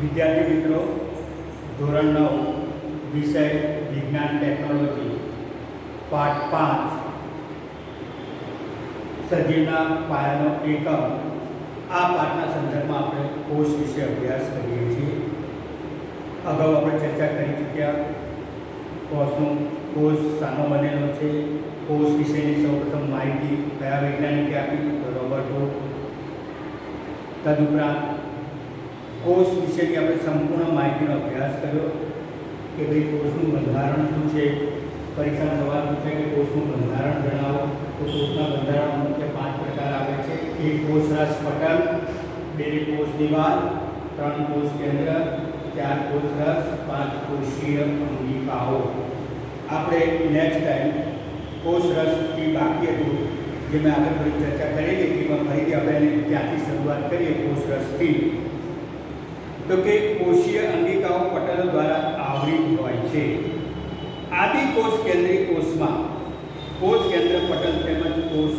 વિદ્યાર્થી મિત્રો, ધોરણ 9 વિષય વિજ્ઞાન ટેકનોલોજી પાઠ 5 સજીવના પાયાનો એકમ. આ પાઠના સંદર્ભમાં આપણે કોષ વિશે અભ્યાસ કરીએ છીએ. અગાઉ આપણે ચર્ચા કરી ચૂક્યા કોષ શાનો બનેલો છે, કોષ વિશેની સૌપ્રથમ માહિતી કયા વૈજ્ઞાનિકે આપી, તો રોબર્ટ હુક. તદુપરાંત કોષ વિશેની આપણે સંપૂર્ણ માહિતીનો અભ્યાસ કર્યો કે ભાઈ કોષનું બંધારણ શું છે. પરીક્ષાનો સવાલ પૂછાય કે કોષનું બંધારણ જણાવો, તો કોષના બંધારણ મુખ્ય 5 પ્રકાર આવે છે. 1 કોષરસ પટલ, 2 કોષ દિવાલ, 3 કોષ કેન્દ્ર, 4 કોષરસ, 5 કોષીય અંગિકાઓ. આપણે નેક્સ્ટ ટાઈમ કોષરસથી બાકી હતું જે મેં આગળ થોડી ચર્ચા કરેલી હતી, પણ ફરીથી આપણે એને ત્યાંથી શરૂઆત કરીએ કોષરસથી. તો કે કોષીય અંગિકાઓ પટલો દ્વારા આવૃત હોય છે. આદિકોષ કેન્દ્રીય કોષમાં કોષ કેન્દ્ર પટલ તેમજ કોષ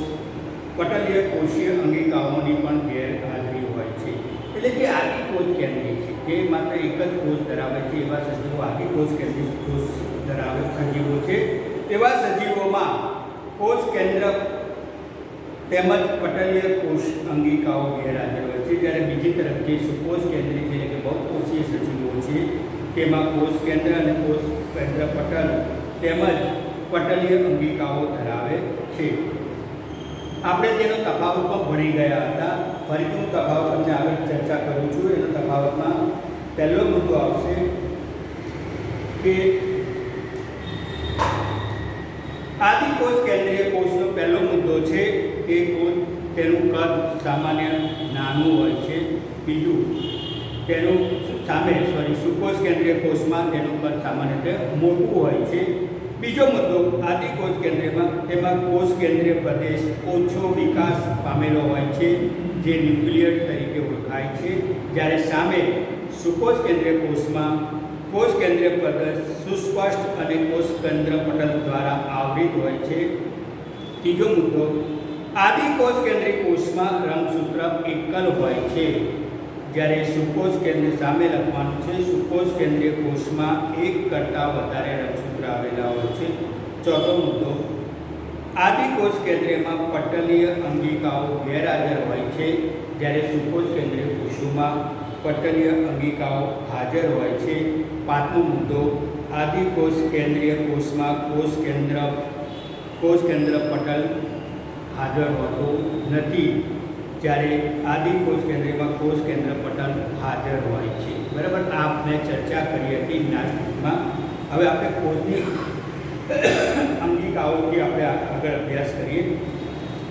પટલીય કોષીય અંગિકાઓની પણ ગેરહાજરી હોય છે. એટલે કે આદિકોષ કેન્દ્રીય છે, જે માત્ર એક જ કોષ ધરાવે છે એવા સજીવો આદિકોષ કેન્દ્રીય કોષ ધરાવે સજીવો છે. એવા સજીવોમાં કોષ કેન્દ્ર તેમજ પટલીય કોષ અંગિકાઓ ગેરહાજર હોય છે. જ્યારે બીજી તરફ જે સુકોષ કેન્દ્રીય છે એટલે કે બહુકોષીય સજીવો છે તેમાં કોષ કેન્દ્ર અને કોષ કેન્દ્ર પટલ તેમજ પટલીય અંગિકાઓ ધરાવે છે. આપણે તેનો તફાવત પણ ભણી ગયા હતા. ફરીથી હું તફાવત તમને આગળ ચર્ચા કરું છું. એનો તફાવતમાં પહેલો મુદ્દો આવશે કે આદિકોષ કેન્દ્રીય કોષનો પહેલો મુદ્દો છે કે તેનું કદ સામાન્ય નાનું હોય છે. બીજું, તેનું સુકોષ કેન્દ્રીય કોષમાં તેનું કદ સામાન્ય રીતે મોટું હોય છે. બીજો મુદ્દો, આદિકોષ કેન્દ્રમાં તેમાં કોષ કેન્દ્રીય પ્રદેશ ઓછો વિકાસ પામેલો હોય છે, જે ન્યુક્લિયર તરીકે ઓળખાય છે. જ્યારે સામે સુકોષ કેન્દ્રીય કોષમાં કોષ કેન્દ્રીય પ્રદેશ સુસ્પષ્ટ અને કોષ કેન્દ્ર પટલ દ્વારા આવૃત હોય છે. ત્રીજો મુદ્દો, આદિકોષ કેન્દ્રીય કોષમાં રંગસૂત્ર એકલ હોય છે, જ્યારે સુકોષ કેન્દ્ર સામે લખવાનું છે સુકોષ કેન્દ્રીય કોષમાં એક કરતાં વધારે રંગસૂત્ર આવેલા હોય છે. ચોથો મુદ્દો, આદિકોષ કેન્દ્રમાં પટલીય અંગિકાઓ ગેરહાજર હોય છે, જ્યારે સુકોષ કેન્દ્રીય કોષોમાં પટલીય અંગિકાઓ હાજર હોય છે. પાંચમો મુદ્દો, આદિકોષ કેન્દ્રીય કોષમાં કોષ કેન્દ્ર પટલ હાજર હોતું નથી, જ્યારે આદિકોષ કેન્દ્રમાં કોષ કેન્દ્ર પટલ હાજર હોય છે. બરાબર, આપણે ચર્ચા કરી હતી નાસ્ટિકમાં. હવે આપણે કોષની અંગિકાઓથી આપણે આગળ અભ્યાસ કરીએ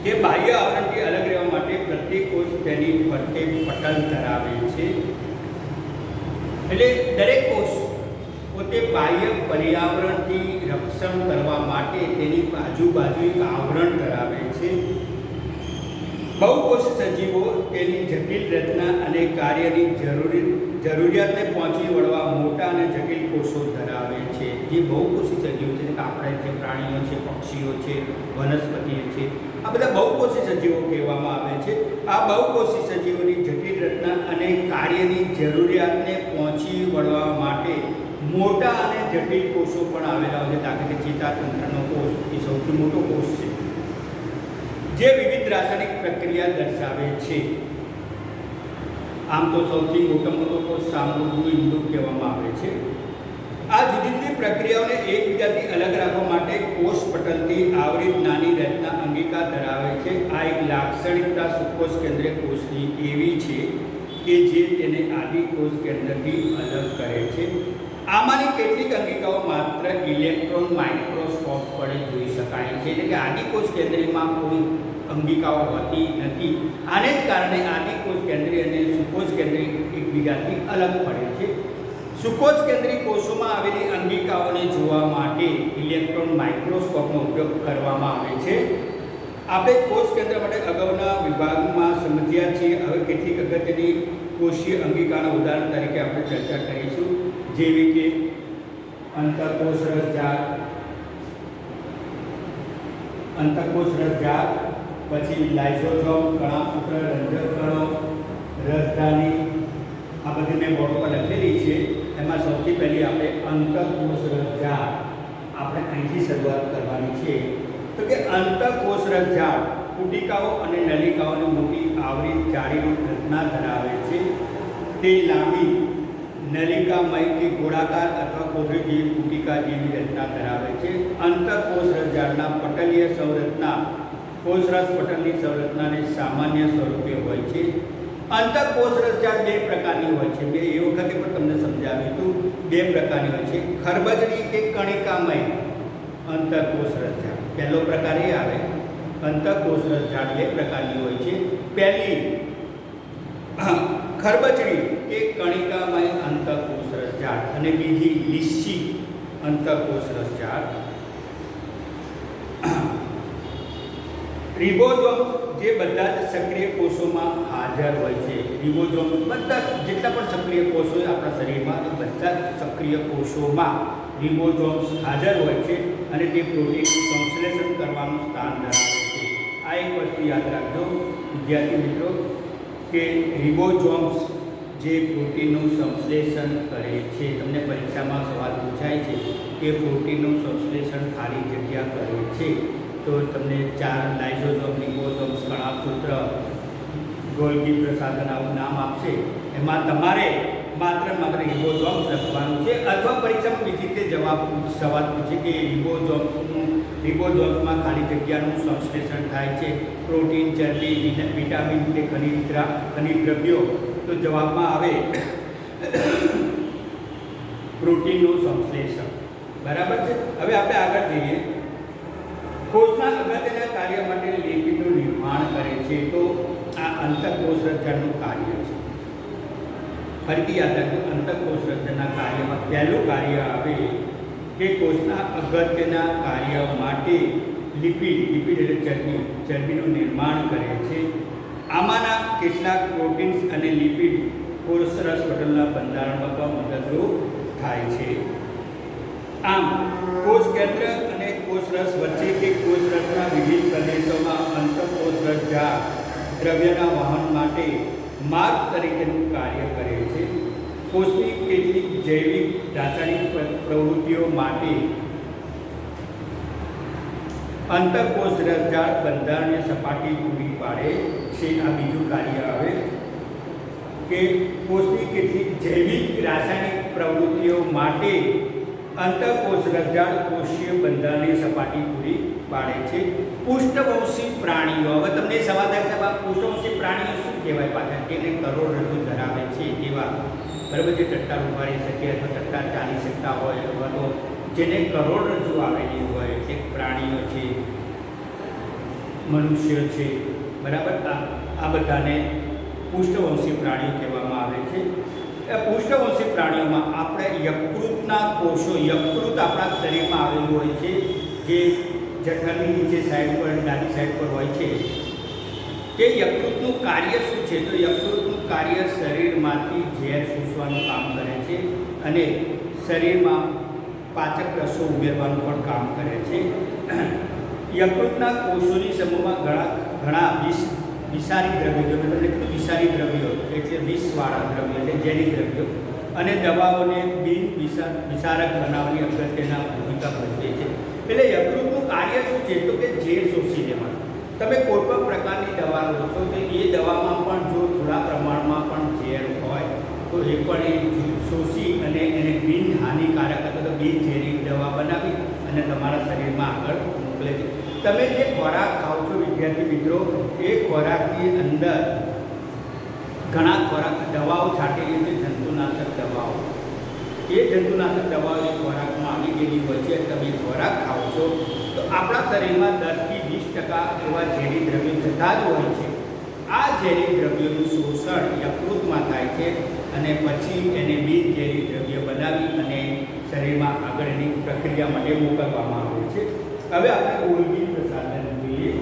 કે બાહ્ય આવરણથી અલગ રહેવા માટે પ્રત્યેક કોષ તેની ફરતે પટલ ધરાવે છે. એટલે દરેક કોષ પોતે બાહ્ય પર્યાવરણથી રક્ષણ કરવા માટે તેની આજુબાજુ એક આવરણ ધરાવે છે. બહુકોષ સજીવો તેની જટિલ રચના અને કાર્યની જરૂરિયાતને પહોંચી વળવા મોટા અને જટિલ કોષો ધરાવે છે. જે બહુકોષી સજીવો છે, આપણે છે, પ્રાણીઓ છે, પક્ષીઓ છે, વનસ્પતિઓ છે, આ બધા બહુકોષી સજીવો કહેવામાં આવે છે. આ બહુકોષી સજીવોની જટિલ રચના અને કાર્યની જરૂરિયાતને પહોંચી વળવા માટે મોટા અને જટિલ કોષો પણ આવેલા હોય છે. દાખલા કે ચેતાતંત્રનો કોષ એ સૌથી મોટો કોષ છે, જે વિવિધ રાસાયણિક પ્રક્રિયા દર્શાવે છે. આમ તો સૌથી મોટો કોષ સામૂહિક ઇંદુ કહેવામાં આવે છે. આ જુદી જુદી પ્રક્રિયાઓને એકબીજાથી અલગ રાખવા માટે કોષ પટલથી આવૃત નાની રચના અંગિકા ધરાવે છે. આ એક લાક્ષણિકતા સુકોષ કેન્દ્રીય કોષની એવી છે કે જે તેને આદિકોષ કેન્દ્રથી અલગ કરે છે. આમાંની કેટલીક અંગિકાઓ માત્ર ઇલેક્ટ્રોન માઇક્રોસ્કોપ વડે જોઈ શકાય છે. એટલે કે આદિકોષ કેન્દ્રમાં કોઈ અંગિકાઓ હોતી નથી. આને જ કારણે આદિકોષ કેન્દ્રીય અને સુકોષ કેન્દ્રીય એકબીજાથી અલગ પડે છે. સુકોષ કેન્દ્રીય કોષોમાં આવેલી અંગિકાઓને જોવા માટે ઇલેક્ટ્રોન માઇક્રોસ્કોપનો ઉપયોગ કરવામાં આવે છે. આપણે કોષ કેન્દ્ર માટે અગાઉના વિભાગમાં સમજ્યા છીએ. હવે કેટલીક અગત્યની કોષીય અંગિકાના ઉદાહરણ તરીકે આપણે ચર્ચા કરીશું, જેવી કે અંતઃકોષ રસજાળ, પછી લાઇસોસોમ, કણાસૂત્ર, રંજક કણો, રસધાની, આ બધી મેં બોર્ડ પર લખેલી છે. એમાં સૌથી પહેલી આપણે અંતઃકોષ રસજાળ આપણે અહીંથી શરૂઆત કરવાની છે. તો કે અંતઃકોષ રસજાળ પુટિકાઓ અને નલિકાઓની મોટી આવરી જાળીની રચના ધરાવે છે. તે લાંબી નલિકામય કે ગોળાકાર અથવા કોથળી જેવી પુટિકા જેવી રચના ધરાવે છે. અંતઃકોષ રસજાળના પટલીય સંરચના કોષરસ પટલની સંરચનાને સામાન્ય સ્વરૂપે હોય છે. અંતઃકોષ રસજાળ બે પ્રકારની હોય છે. મેં એ વખતે પણ તમને સમજાવ્યું હતું. બે પ્રકારની હોય છે. ખરબચડી કે કણિકામય અંતઃકોષ રસજાળ. પહેલો પ્રકાર એ આવે. અંતઃકોષ રસજાળ બે પ્રકારની હોય છે. પહેલી ખરબચડી કે કણિકામય અંતઃકોષ રસજાળ અને બીજી લીસ્સી અંતઃકોષ રસજાળ. રિબોઝોમ્સ જે બધા જ સક્રિય કોષોમાં હાજર હોય છે. રિબોઝોમ્સ બધા જેટલા પણ સક્રિય કોષો આપણા શરીરમાં એ બધા સક્રિય કોષોમાં રિબોઝોમ્સ હાજર હોય છે અને તે પ્રોટીનનું સંશ્લેષણ કરવાનું સ્થાન ધરાવે છે. આ એક વસ્તુ યાદ રાખજો વિદ્યાર્થી મિત્રો કે રિબોઝોમ્સ જે પ્રોટીનનું સંશ્લેષણ કરે છે. તમને પરીક્ષામાં સવાલ પૂછાય છે કે પ્રોટીનનું સંશ્લેષણ ખાલી જગ્યા કરે છે તો તમને 4 લાઇસોઝોમ, રિબોઝોમ્સ, કણાભસૂત્ર, ગોલ્ગી પ્રસાધન આવું નામ આપશે. એમાં તમારે માત્ર રિબોઝોમ્સ લખવાનું છે. અથવા પરીક્ષામાં બીજી રીતે સવાલ પૂછે કે રિબોઝોમ્સમાં ખાલી જગ્યાનું સંશ્લેષણ થાય છે પ્રોટીન, ચરબી, વિટામિન કે ખનિજ દ્રવ્યો. તો જવાબમાં આવે પ્રોટીનનું સંશ્લેષણ. બરાબર છે. હવે આપણે આગળ જઈએ. કોષના અગત્યના કાર્ય માટે લિપિડનું નિર્માણ કરે છે. તો આ અંતઃકોષ રસજાળનું કાર્ય છે. ફરીથી યાદ રાખજો. અંતઃકોષ રસજાળના કાર્યમાં પહેલું કાર્ય આવે કે કોષના અગત્યના કાર્ય માટે લિપિડ એટલે ચરબીનું નિર્માણ કરે છે. આમાંના કેટલાક પ્રોટીન્સ અને લિપિડ કોષરસ પટલના બંધારણમાં પણ મદદરૂપ થાય છે. આમ કોષ કેન્દ્ર અને કોષરસ વચ્ચે કે કોષરસના વિવિધ પ્રદેશોમાં અંતઃકોષ રસજાળ દ્રવ્યના વહન માટે માર્ગ તરીકેનું કાર્ય કરે છે. કોષની કેટલીક જૈવિક રાસાયણિક પ્રવૃત્તિઓ માટે અંતઃકોષ રસજાળ બંધારણીય સપાટી પૂરી પાડે છે. આ બીજું કાર્ય આવે કે કોષની કેટલીક જૈવિક રાસાયણિક પ્રવૃત્તિઓ માટે અંતઃકોષ રસજાળ કોષીય બંધારણીય સપાટી પૂરી પાડે છે. પૃષ્ઠવંશી પ્રાણીઓ. હવે તમને સવાલ થાય સાહેબ પૃષ્ઠવંશી પ્રાણીઓ શું કહેવાય? પાછળ તેને કરોડરજ્જુ ધરાવે છે એવા. બરાબર છે. ટટ્ટાર ઉપાડી શકે અથવા ટટ્ટાર ચાલી શકતા હોય અથવા તો જેને કરોડરજ્જુ આવેલી હોય એટલે પ્રાણીઓ છે, મનુષ્ય છે. બરાબર. આ બધાને પૃષ્ઠવંશી પ્રાણીઓ કહેવામાં આવે છે. પૃષ્ઠવંશી પ્રાણીઓમાં આપણે યકૃતના કોષો, યકૃત આપણા શરીરમાં આવેલું હોય છે જે જઠરની નીચે સાઈડ પર ડાબી સાઈડ પર હોય છે. તે યકૃતનું કાર્ય શું છે? તો યકૃતનું કાર્ય શરીરમાંથી ઝેર શોષવાનું કામ કરે છે અને શરીરમાં પાચક રસો ઉમેરવાનું પણ કામ કરે છે. યકૃતના કોષોની સમૂહમાં ઘણા વિષારી દ્રવ્યો, જો તમને કીધું વિષારી દ્રવ્યો એટલે વિષવાળા દ્રવ્યો એટલે ઝેરી દ્રવ્યો અને દવાઓને વિષારક બનાવવાની અગત્યના ભૂમિકા ભજવે છે. એટલે યકૃતનું કાર્ય શું છે? તો કે ઝેર શોષી લેવાનું. તમે કોઈ પણ પ્રકારની દવા લો છો તો એ દવામાં પણ જો થોડા પ્રમાણમાં પણ ઝેર હોય તો એ પણ એ શોષી અને એને બિન હાનિકારક અથવા તો બિન ઝેરી દવા બનાવી અને તમારા શરીરમાં આગળ મોકલે છે. તમે જે ખોરાક ખાઓ છો વિદ્યાર્થી મિત્રો, એ ખોરાકની અંદર ઘણા દવાઓ છાંટેલી છે, જંતુનાશક દવાઓ. એ જંતુનાશક દવાઓ એ ખોરાકમાં આવી ગયેલી હોય છે. તમે ખોરાક ખાઓ છો તો આપણા શરીરમાં 10 થી 20% એવા ઝેરી દ્રવ્યો જતા જ હોય છે. આ ઝેરી દ્રવ્યોનું શોષણ યકૃતમાં થાય છે અને પછી એને બિન ઝેરી દ્રવ્ય બનાવી અને શરીરમાં આગળની પ્રક્રિયા માટે મોકલવામાં આવે છે. હવે આપણે ગોલ્ગી પ્રસાધન જોઈએ.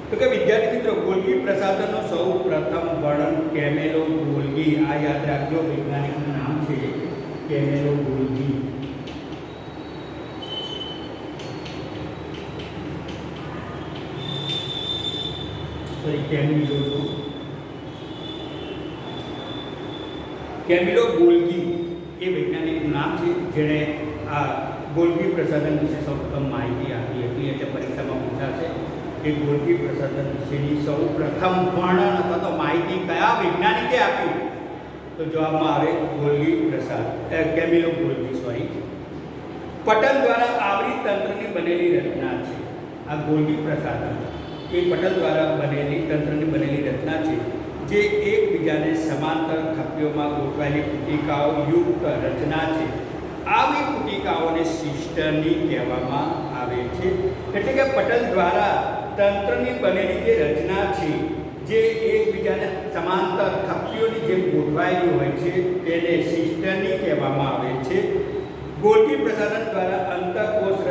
તો કે વિદ્યાર્થી મિત્રો, ગોલ્ગી પ્રસાધનનો સૌ પ્રથમ વર્ણન કેમેલો ગોલ્ગી, આ યાદ રાખજો, વૈજ્ઞાનિકનું નામ છે કેમેલો ગોલ્ગી. કેમિલો ગોલ્ગી એ વૈજ્ઞાનિકનું નામ છે, જેણે આ ગોલ્ગી પ્રસાધન વિશે સૌપ્રથમ માહિતી આપી હતી. એટલે પરીક્ષામાં પૂછાશે કે ગોલ્ગી પ્રસાધન વિશેની સૌપ્રથમ વર્ણન અથવા તો માહિતી કયા વૈજ્ઞાનિકે આપી? તો જવાબમાં આવે કેમિલો ગોલ્ગી. પટલ દ્વારા આવરી તંત્રની બનેલી રચના છે. આ ગોલ્ગી પ્રસાધન એ પટલ દ્વારા બનેલી તંત્રની બનેલી રચના છે, જે એકબીજાને સમાંતર થપ્પીઓમાં ગોઠવાયેલી પુટિકાઓ યુક્ત રચના છે. આવી પુટિકાઓને સિસ્ટર્ની કહેવામાં આવે છે. એટલે કે પટલ દ્વારા તંત્રની બનેલી જે રચના છે, જે એકબીજાને સમાંતર થપ્પીઓની જેમ ગોઠવાયેલી હોય છે, તેને સિસ્ટર્ની કહેવામાં આવે છે. ગોલ્ગી પ્રસાધન દ્વારા અંતઃકોષ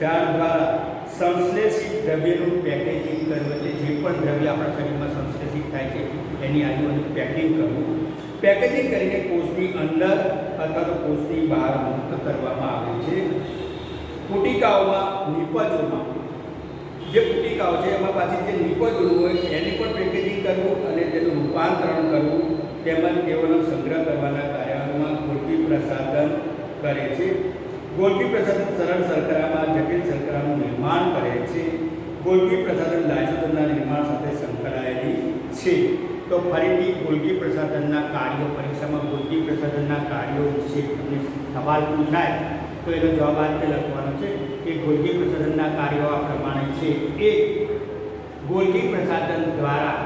ઝાડ દ્વારા સંશ્લેષિત દ્રવ્યનું પેકેજિંગ કરવું. એટલે જે પણ દ્રવ્ય આપણા શરીરમાં સંશ્લેષિત થાય છે એની આજુબાજુ પેકિંગ કરવું. પેકેજિંગ કરીને કોષની અંદર અથવા તો કોષની બહાર મુક્ત કરવામાં આવે છે. પુટિકાઓમાં નિપજોમાં જે પુટિકાઓ છે એમાં પાછી જે નિપજો હોય એની પણ પેકેજિંગ કરવું અને તેનું રૂપાંતરણ કરવું, તેમજ તેઓનો સંગ્રહ કરવાના કાર્યોમાં ગોલ્ગી પ્રસાધન કરે છે. ગોલ્ગી પ્રસાધન સરળ શર્કરામાં જટિલ શર્કરાનું નિર્માણ કરે છે. ગોલ્ગી પ્રસાધન લાઇસોસોમના નિર્માણ સાથે સંકળાયેલી છે. તો ફરીથી ગોલ્ગી પ્રસાધનના કાર્યો, પરીક્ષામાં ગોલ્ગી પ્રસાધનના કાર્યો વિશે તમને સવાલ પૂછાય તો એનો જવાબ આ રીતે લખવાનો છે કે ગોલ્ગી પ્રસાધનના કાર્યો આ પ્રમાણે છે. એક, ગોલ્ગી પ્રસાધન દ્વારા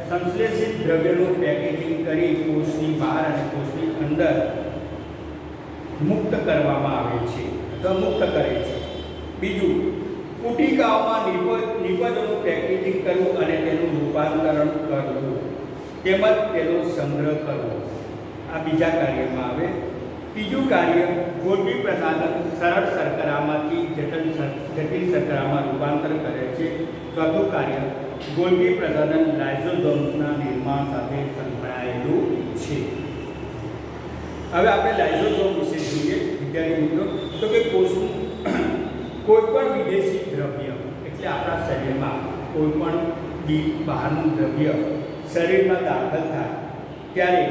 સંશ્લેષિત દ્રવ્યનું પેકેજિંગ કરી કોષની બહાર અને કોષની અંદર મુક્ત કરવામાં આવે છે, તો મુક્ત કરે છે. બીજું, પુટિકાઓમાં નિપજોનું પેકેજિંગ કરવું અને તેનું રૂપાંતરણ કરવું, તેમજ તેનો સંગ્રહ કરવો, આ બીજા કાર્યમાં આવે. ત્રીજું કાર્ય, ગોલ્ગી પ્રસાધન સરળ શર્કરામાંથી જટિલ શર્કરામાં રૂપાંતર કરે છે. ચોથું કાર્ય, ગોલ્ગી પ્રસાધન લાઇસોસોમ્સના નિર્માણ સાથે સંકળાયેલું છે. હવે આપણે લાઇસોસોમ વિશે જોઈએ વિદ્યાર્થી મિત્રો. તો કે કોઈપણ વિદેશી દ્રવ્ય, એટલે આપણા શરીરમાં કોઈપણ બહારનું દ્રવ્ય શરીરમાં દાખલ થાય ત્યારે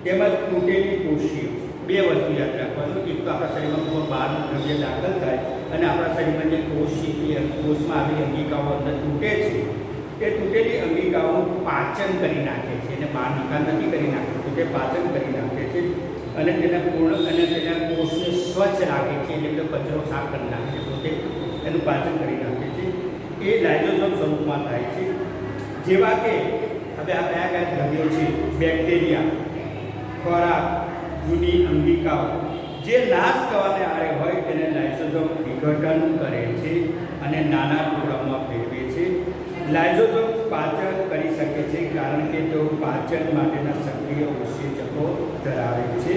તેમજ તૂટેલી કોષીઓ, બે વસ્તુ યાદ રાખવાનું. એક તો આપણા શરીરમાં કોઈ બહારનું દ્રવ્ય દાખલ થાય અને આપણા શરીરમાં જે કોષમાં આવેલી અંગિકાઓ અંદર તૂટે છે, એ તૂટેલી અંગિકાઓનું પાચન કરી નાખે છે, એને બહાર નિકાલ નથી કરી નાખતું, તે પાચન કરી નાખે છે અને તેના કોષને સ્વચ્છ રાખે છે. એટલે કચરો સાફ કરી નાખે છે, પોતે એનું પાચન કરી નાખે છે. એ લાઇસોસોમ સ્વરૂપમાં થાય છે. જેવા કે હવે આ કયા કયા દ્રવ્યો છે? બેક્ટેરિયા, ખોરાક, જૂની અંગિકાઓ જે નાશ થવાને આરે હોય તેને લાઇસોસોમ વિઘટન કરે છે અને નાના ટુકડાઓમાં ફેરવે છે. લાઇસોસોમ પાચન કરી શકે છે કારણ કે તેઓ પાચન માટેના સક્રિય ઉત્સેચકો ધરાવે છે.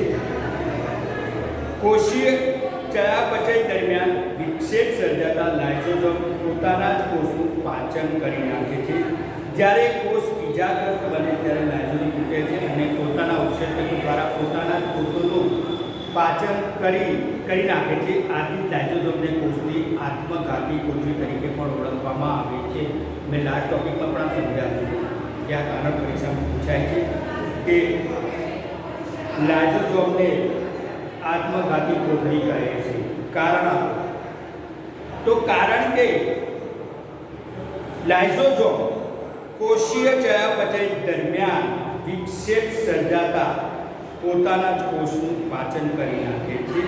કોષીય ચયાપચય દરમિયાન વિક્ષેપ સર્જાતા લાઇસોસોમ પોતાના જ કોષનું પાચન કરી નાખે છે. જ્યારે કોષ ઇજાગ્રસ્ત બને ત્યારે લાઇસોસોમ તૂટે છે અને પોતાના ઉત્સેચકો દ્વારા પોતાના જ કોષોનું પાચન કરી નાખે છે. આથી લાઇસોસોમને કોષની આત્મઘાતી કોથળી તરીકે પણ ઓળખવામાં આવે છે. મેં લાસ્ટ ટોપિકમાં પણ સમજાવ્યું કે આ કારણ પરીક્ષામાં પૂછાય છે કે લાઇસોસોમને આત્મઘાતી કોથળી કહે છે. કારણ આપો. તો કારણ કે લાઇસોસોમ કોષીય ચયાપચય દરમિયાન વિક્ષેપ સર્જાતા પોતાના જ કોષનું પાચન કરી નાખે છે.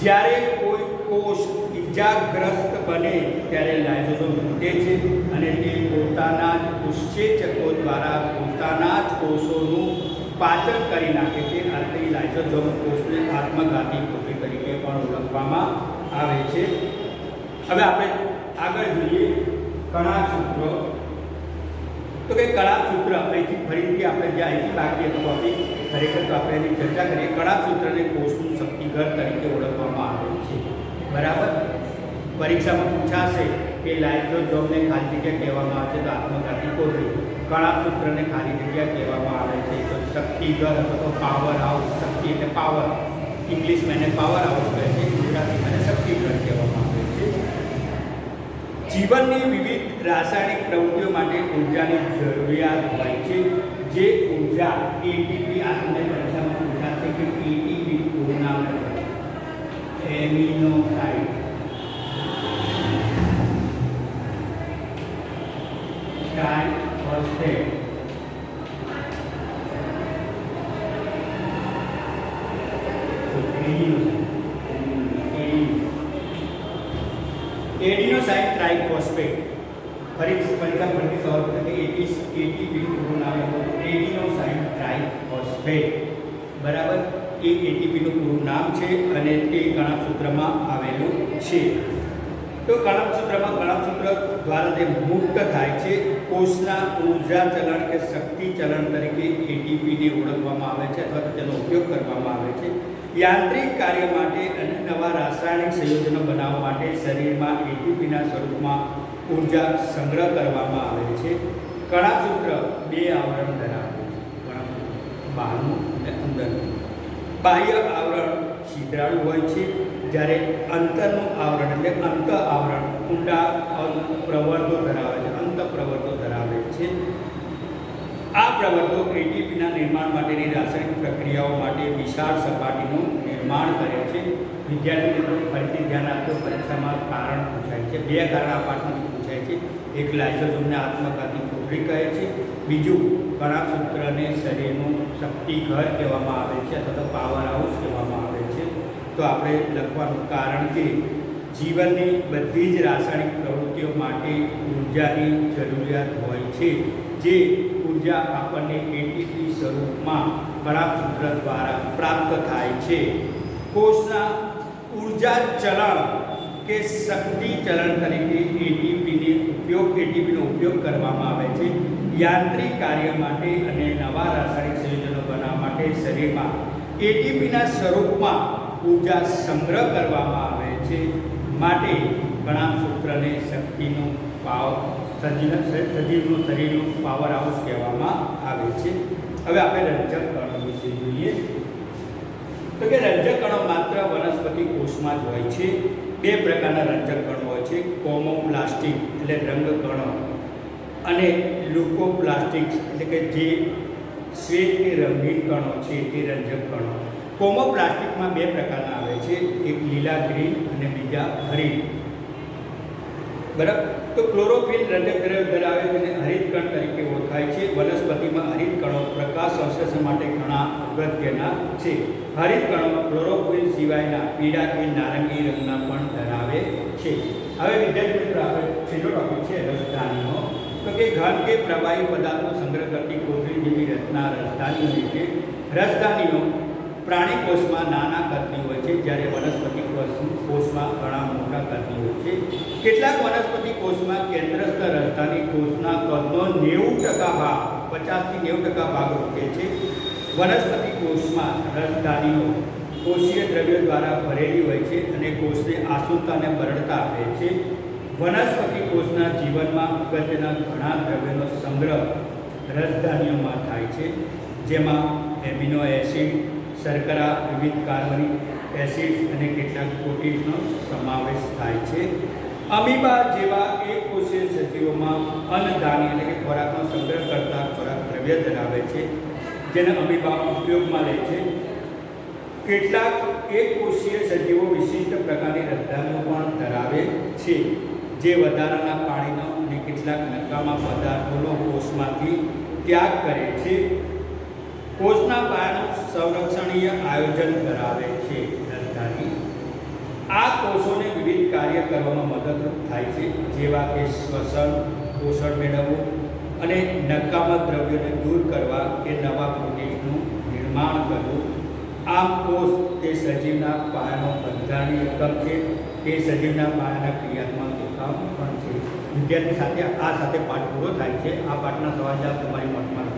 જ્યારે કોઈ કોષ ઇજાગ્રસ્ત બને ત્યારે લાઇસોસોમ તૂટે છે અને તે પોતાના જ ઉત્સેચકો દ્વારા પોતાના જ કોષોનું પાચન કરી નાખે છે. આથી લાઇસોસોમ કોષને આત્મઘાતી કોથળી તરીકે પણ ઓળખવામાં આવે છે. હવે આપણે આગળ જોઈએ કણાસૂત્રો. તો કે કણાસૂત્ર અહીંથી ફરીથી આપણે જે અહીંથી બાકી હતું ટોપિક, ખરેખર તો આપણે એની ચર્ચા કરીએ. કણાસૂત્રને કોષનું શક્તિઘર તરીકે ઓળખવામાં આવે છે. બરાબર. પરીક્ષામાં પૂછાશે કે લાઇસોસોમને ખાલી જગ્યા કહેવામાં આવે છે તો આત્મઘાતી કોથળી, કણાસૂત્રને ખાલી જગ્યા કહેવામાં આવે છે તો શક્તિઘર અથવા તો પાવર હાઉસ. શક્તિ એટલે પાવર, ઇંગ્લિશમાં એને પાવર હાઉસ કહે છે, ગુજરાતીમાં એને શક્તિઘર કહેવામાં આવે છે. જીવનની વિવિધ રાસાયણિક પ્રવૃત્તિઓ માટે ઉર્જાની જરૂરિયાત હોય છે. જે ઊર્જા એટીપી આ તમને પરીક્ષામાં પૂછાશે કે એટીપી પૂરું નામ લખો amino side triphosphate adenosine triphosphate ફરી પરીક્ષા ફરીથી સવાલ પૂછે કે એટીપી પૂરું નામ લખો એડિનોસાઇન ટ્રાઇફોસ્ફેટ બરાબર એ એટીપીનું પૂરું નામ છે અને તે કણાભસૂત્રમાં આવેલું છે. તો કણાભસૂત્ર દ્વારા તે મુક્ત થાય છે. કોષના ઊર્જા ચલણ કે શક્તિ ચલણ તરીકે એટીપીને ઓળખવામાં આવે છે અથવા તો તેનો ઉપયોગ કરવામાં આવે છે. યાંત્રિક કાર્ય માટે અને નવા રાસાયણિક સંયોજનો બનાવવા માટે શરીરમાં એટીપીના સ્વરૂપમાં ઊર્જા સંગ્રહ કરવામાં આવે છે. કણાભસૂત્ર બે આવરણ ધરાવે છે, બહારનું અને અંદરનું. બાહ્ય આવરણ છિદ્રાળુ હોય છે, જ્યારે અંતરનું આવરણ એટલે અંત આવરણ ઊંડા પ્રવર્તો ધરાવે છે, અંત પ્રવર્તો ધરાવે છે. આ પ્રવર્તો એટીપીના નિર્માણ માટેની રાસાયણિક પ્રક્રિયાઓ માટે વિશાળ સપાટીનું નિર્માણ કરે છે. વિદ્યાર્થી મિત્રો ફરીથી ધ્યાન આપજો, પરીક્ષામાં કારણ પૂછાય છે. બે કારણ આ પાઠમાંથી પૂછાય છે. એક લાઇસોસોમને આત્મઘાતી કોથળી કહે છે, બીજું કણાભસૂત્રને શરીરનું શક્તિ ઘર કહેવામાં આવે છે અથવા તો પાવર હાઉસ કહેવામાં આવે છે. તો આપણે લખવાનું કારણ કે જીવનની બધી જ રાસાયણિક પ્રવૃત્તિઓ માટે ઉર્જાની જરૂરિયાત હોય છે, જે ઉર્જા આપણને એટીપી સ્વરૂપમાં કણાભસૂત્ર દ્વારા પ્રાપ્ત થાય છે. કોષના ઉર્જા ચલણ કે શક્તિ ચલણ તરીકે એટીપીનો ઉપયોગ કરવામાં આવે છે. યાંત્રિક કાર્ય માટે અને નવા રાસાયણિક સંયોજનો બનાવવા માટે શરીરમાં એટીપીના સ્વરૂપમાં ઊર્જા સંગ્રહ કરવામાં આવે છે. માટે કણાભસૂત્રને શક્તિનું સજીવનું શરીરનું પાવર હાઉસ કહેવામાં આવે છે. હવે આપણે રંજક કણો વિશે જોઈએ તો કે રંજક કણો માત્ર વનસ્પતિ કોષમાં જ હોય છે. બે પ્રકારના રંજક કણો હોય છે, કોમોપ્લાસ્ટિક એટલે રંગ કણો અને લ્યુકોપ્લાસ્ટિક એટલે કે જે શ્વેત કે રંગીન કણો છે તે રંજક કણો. કોમોપ્લાસ્ટિકમાં બે પ્રકારના આવે છે, એક લીલા ગ્રીન અને બીજા હરિત. બરાબર. તો ક્લોરોફિલ રંજક દ્રવ્ય ધરાવે તેને હરિત કણ તરીકે ઓળખાય છે. વનસ્પતિમાં હરિત કણો પ્રકાશ સંશ્લેષણ માટે ઘણા અગત્યના છે. હરિત કણો ક્લોરોફિલ સિવાયના પીળા કે નારંગી રંગના પણ ધરાવે છે. હવે વિદ્યાર્થી મિત્રો આપણે છેલ્લો ટોપિક છે રસધાનીઓ. તો કે ઘન કે પ્રવાહી પદાર્થનો સંગ્રહ કરતી કોથળી જેવી રચના રસધાનીઓ છે. રસધાનીઓ પ્રાણી કોષમાં નાના કદની હોય છે, જ્યારે વનસ્પતિ કોષમાં ઘણા મોટા કદની હોય છે. કેટલાક વનસ્પતિ કોષમાં કેન્દ્રસ્થ રસધાની કોષના કદનો 90% ભાગ 50 થી 90% ભાગ રોકે છે. વનસ્પતિ કોષમાં રસધાનીઓ કોષીય દ્રવ્યો દ્વારા ભરેલી હોય છે અને કોષને આસુરતા અને બરડતા આપે છે. વનસ્પતિ કોષના જીવનમાં અગત્યના ઘણા દ્રવ્યોનો સંગ્રહ રસધાનીઓમાં થાય છે, જેમાં એમિનો એસિડ, શર્કરા, વિવિધ કાર્બનિક એસિડ્સ અને કેટલાક પ્રોટીન્સનો સમાવેશ થાય છે. અમીબા જેવા એકકોષીય સજીવોમાં અન્નધાની એટલે કે ખોરાકનો સંગ્રહ કરતા ખોરાક દ્રવ્ય ધરાવે છે, જેને અમીબા ઉપયોગમાં લે છે. કેટલાક એકકોષીય સજીવો વિશિષ્ટ પ્રકારની રસધાનીઓ પણ ધરાવે છે, જે વધારાના પાણીનો અને કેટલાક નકામા પદાર્થોનો કોષમાંથી ત્યાગ કરે છે. કોષના પાયાનું સંરક્ષણીય આયોજન ધરાવે છે રસધાની. આ કોષોને વિવિધ કાર્ય કરવામાં મદદરૂપ થાય છે, જેવા કે શ્વસન, પોષણ મેળવવું અને નકામા દ્રવ્યોને દૂર કરવા કે નવા પ્રોટીન્સનું નિર્માણ કરવું. આમ કોષ તે સજીવના પાયાનો બંધારણીય એકમ છે, તે સજીવના પાયાના ક્રિયાત્મક એકમ પણ છે. વિદ્યાર્થી સાથે પાઠ પૂરો થાય છે. આ પાઠના સવાલ જવાબ તમારી નોટમાં